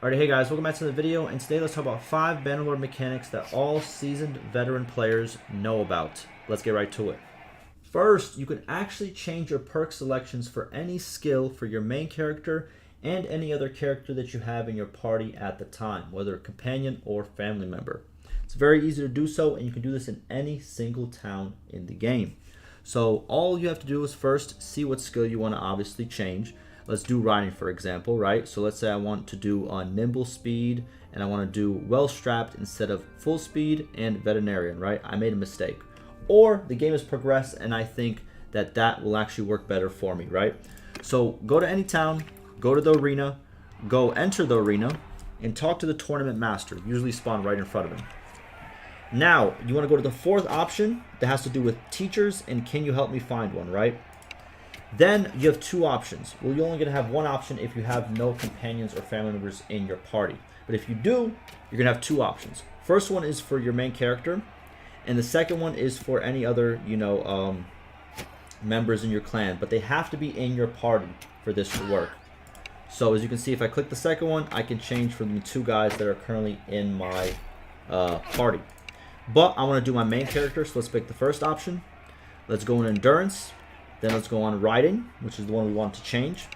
Alright, hey guys, welcome back to the video, and today let's talk about 5 Bannerlord mechanics that all seasoned veteran players know about. Let's get right to it. First, you can actually change your perk selections for any skill for your main character and any other character that you have in your party at the time, whether a companion or family member. It's very easy to do so, and you can do this in any single town in the game. So all you have to do is first see what skill you want to obviously change. Let's do riding, for example, right? So let's say I want to do nimble speed, and I want to do well strapped instead of full speed and veterinarian, right? I made a mistake. Or the game has progressed, and I think that that will actually work better for me, right? So go to any town, go to the arena, go enter the arena, and talk to the tournament master, usually spawn right in front of him. Now, you want to go to the 4th option that has to do with teachers and can you help me find one, right? Then you have 2 options. Well, you're only going to have 1 option if you have no companions or family members in your party. But if you do, you're going to have 2 options. First one is for your main character, and the second one is for any other, members in your clan. But they have to be in your party for this to work. So as you can see, if I click the second one, I can change from the 2 guys that are currently in my party. But I want to do my main character, so let's pick the first option. Let's go in endurance. Then let's go on riding, which is the one we want to change.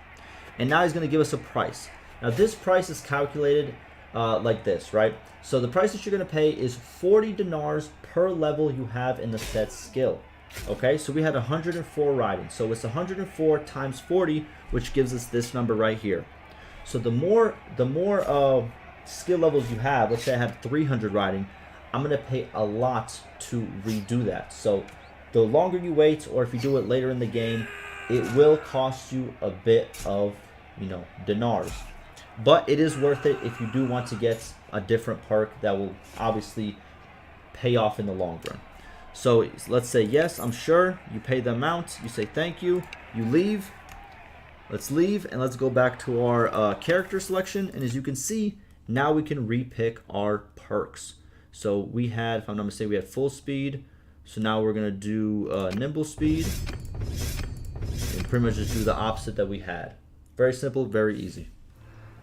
And now he's going to give us a price. Now this price is calculated like this, right? So the price that you're going to pay is 40 dinars per level you have in the set skill. Okay, so we had 104 riding. So it's 104 times 40, which gives us this number right here. So the more skill levels you have, let's say I have 300 riding, I'm going to pay a lot to redo that. So the longer you wait, or if you do it later in the game, it will cost you a bit of, dinars. But it is worth it if you do want to get a different perk that will obviously pay off in the long run. So let's say, yes, I'm sure. You pay the amount. You say thank you. You leave. Let's leave, and let's go back to our character selection. And as you can see, now we can repick our perks. So we had, if I'm not mistaken, we had full speed. So now we're going to do nimble speed, and pretty much just do the opposite that we had. Very simple, very easy.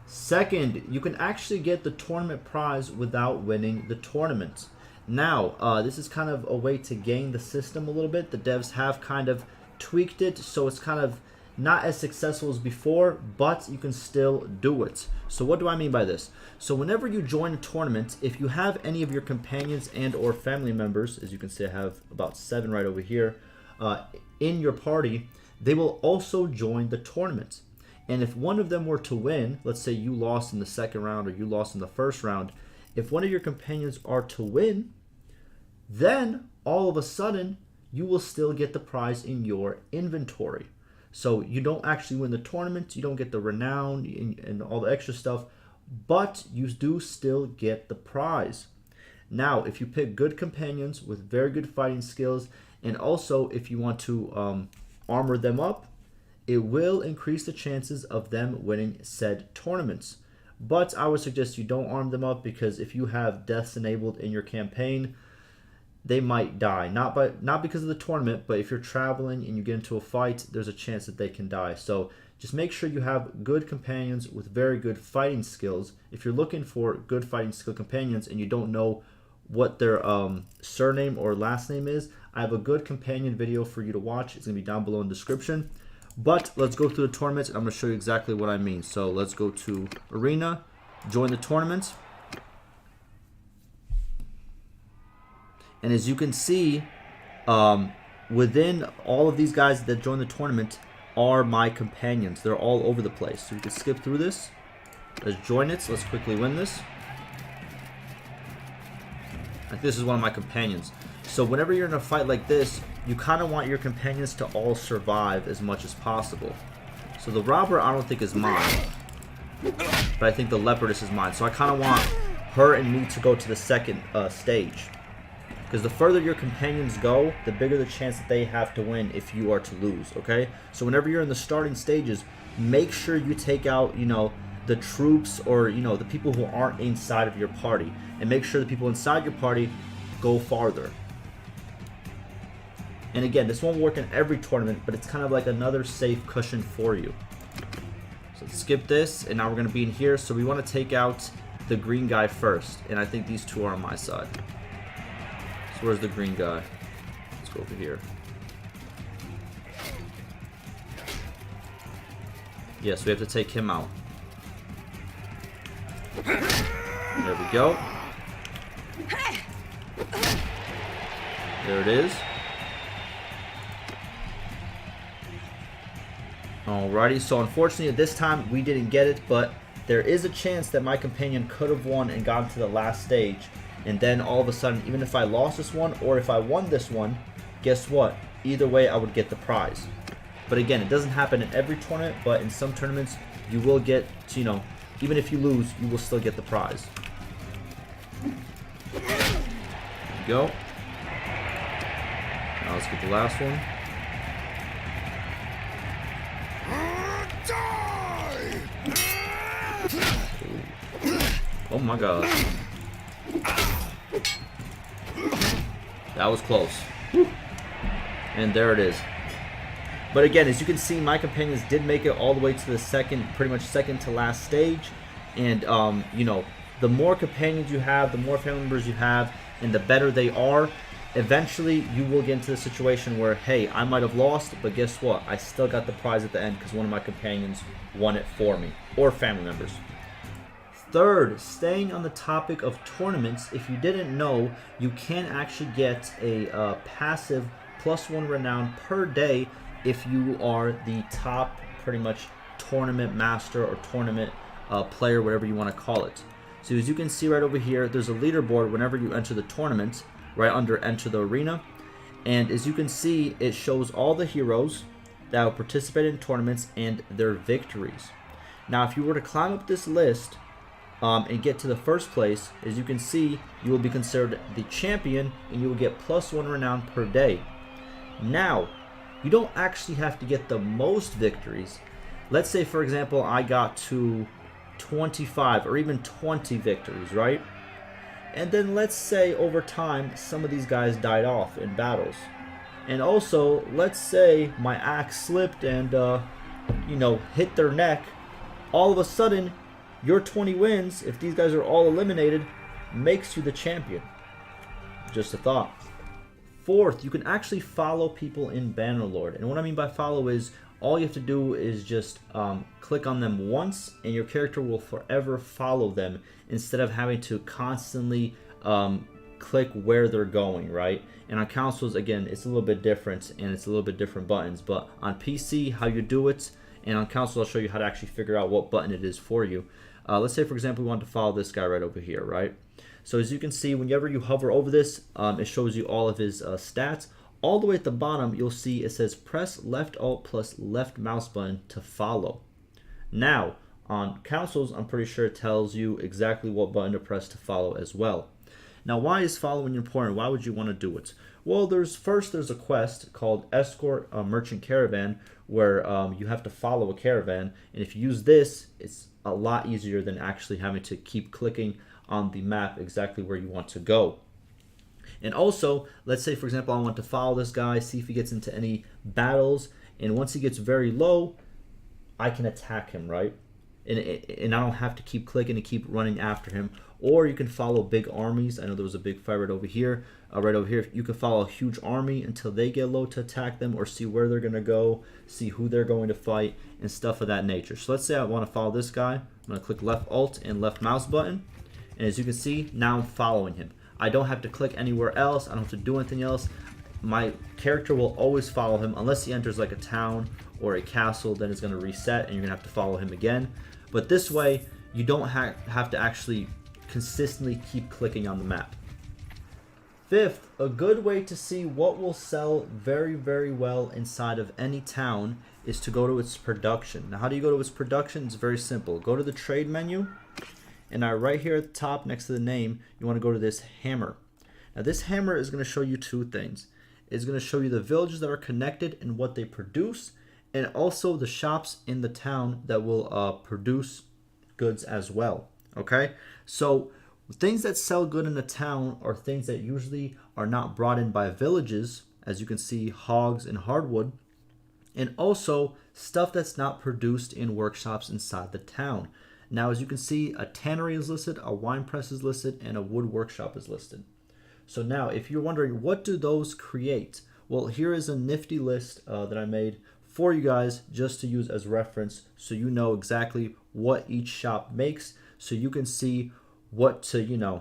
Second, you can actually get the tournament prize without winning the tournament. Now, this is kind of a way to game the system a little bit. The devs have kind of tweaked it, so it's kind of not as successful as before, but you can still do it. So what do I mean by this? So whenever you join a tournament, if you have any of your companions and or family members, as you can see I have about 7 right over here, in your party, they will also join the tournament. And if one of them were to win, let's say you lost in the 2nd round or you lost in the 1st round, if one of your companions are to win, then all of a sudden you will still get the prize in your inventory. So you don't actually win the tournament, you don't get the renown and all the extra stuff, but you do still get the prize. Now, if you pick good companions with very good fighting skills, and also if you want to armor them up, it will increase the chances of them winning said tournaments. But I would suggest you don't arm them up, because if you have deaths enabled in your campaign, they might die. Not because of the tournament, but if you're traveling and you get into a fight, there's a chance that they can die. So just make sure you have good companions with very good fighting skills. If you're looking for good fighting skill companions and you don't know what their surname or last name is, I have a good companion video for you to watch. It's going to be down below in the description. But let's go through the tournaments, and I'm going to show you exactly what I mean. So let's go to Arena, join the tournament. And as you can see, within all of these guys that join the tournament are my companions. They're all over the place. So you can skip through this. Let's join it. So let's quickly win this. Like, this is one of my companions. So whenever you're in a fight like this, you kind of want your companions to all survive as much as possible. So the robber I don't think is mine, but I think the leopardess is mine. So I kind of want her and me to go to the 2nd stage. Because the further your companions go, the bigger the chance that they have to win if you are to lose, okay? So whenever you're in the starting stages, make sure you take out, the troops or, the people who aren't inside of your party. And make sure the people inside your party go farther. And again, this won't work in every tournament, but it's kind of like another safe cushion for you. So let's skip this, and now we're going to be in here. So we want to take out the green guy first, and I think these two are on my side. So where's the green guy? Let's go over here. Yes, we have to take him out. There we go. There it is. Alrighty, so unfortunately at this time we didn't get it, but there is a chance that my companion could have won and gotten to the last stage, and then all of a sudden, even if I lost this one or if I won this one, guess what? Either way I would get the prize. But again, it doesn't happen in every tournament, but in some tournaments you will get to, you know, even if you lose, you will still get the prize. There you go. Now let's get the last one. Oh my god. That was close. Whew. And there it is. But again, as you can see, my companions did make it all the way to the second, pretty much second to last stage. And, you know, the more companions you have, the more family members you have, and the better they are, eventually you will get into the situation where, hey, I might have lost, but guess what? I still got the prize at the end because one of my companions won it for me, or family members. Third, staying on the topic of tournaments, if you didn't know, you can actually get a passive +1 renown per day if you are the top, pretty much, tournament master or tournament player, whatever you want to call it. So as you can see right over here, there's a leaderboard whenever you enter the tournament, right under enter the arena. And as you can see, it shows all the heroes that will participate in tournaments and their victories. Now, if you were to climb up this list and get to the first place, as you can see, you will be considered the champion and you will get +1 renown per day. Now, you don't actually have to get the most victories. Let's say, for example, I got to 25 or even 20 victories, right? And then let's say over time, some of these guys died off in battles. And also, let's say my axe slipped and, you know, hit their neck. All of a sudden, your 20 wins, if these guys are all eliminated, makes you the champion. Just a thought. Fourth, you can actually follow people in Bannerlord. And what I mean by follow is, all you have to do is just click on them once, and your character will forever follow them instead of having to constantly click where they're going, right? And on consoles, again, it's a little bit different, and it's a little bit different buttons. But on PC, how you do it, and on console, I'll show you how to actually figure out what button it is for you. Let's say, for example, we want to follow this guy right over here, right? So as you can see, whenever you hover over this, it shows you all of his stats. All the way at the bottom, you'll see it says press left alt plus left mouse button to follow. Now, on consoles, I'm pretty sure it tells you exactly what button to press to follow as well. Now, why is following important? Why would you want to do it? Well, there's a quest called Escort a Merchant Caravan where you have to follow a caravan. And if you use this, it's a lot easier than actually having to keep clicking on the map exactly where you want to go. And also, let's say, for example, I want to follow this guy, see if he gets into any battles. And once he gets very low, I can attack him, right? And I don't have to keep clicking and keep running after him. Or you can follow big armies. I know there was a big fight right over here. You can follow a huge army until they get low to attack them, or see where they're going to go, see who they're going to fight, and stuff of that nature. So let's say I want to follow this guy. I'm going to click left alt and left mouse button. And as you can see, now I'm following him. I don't have to click anywhere else. I don't have to do anything else. My character will always follow him unless he enters like a town or a castle. Then it's going to reset and you're going to have to follow him again. But this way, you don't have to actually consistently keep clicking on the map. Fifth, a good way to see what will sell very, very well inside of any town is to go to its production. Now, how do you go to its production? It's very simple. Go to the trade menu. And now right here at the top next to the name, you want to go to this hammer. Now this hammer is going to show you two things. It's going to show you the villages that are connected and what they produce, and also the shops in the town that will produce goods as well. Okay, so things that sell good in a town are things that usually are not brought in by villages. As you can see, hogs and hardwood. and also stuff that's not produced in workshops inside the town. Now, as you can see, a tannery is listed, a wine press is listed, and a wood workshop is listed. So now, if you're wondering, what do those create? Well, here is a nifty list that I made for you guys just to use as reference, so you know exactly what each shop makes, so you can see what to,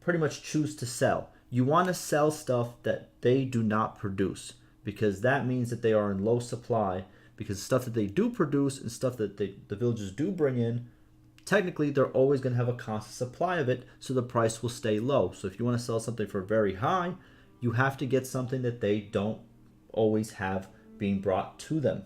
pretty much choose to sell. You want to sell stuff that they do not produce, because that means that they are in low supply, because stuff that they do produce and stuff that the villagers do bring in, technically they're always going to have a constant supply of it, so the price will stay low. So if you want to sell something for very high, you have to get something that they don't always have being brought to them.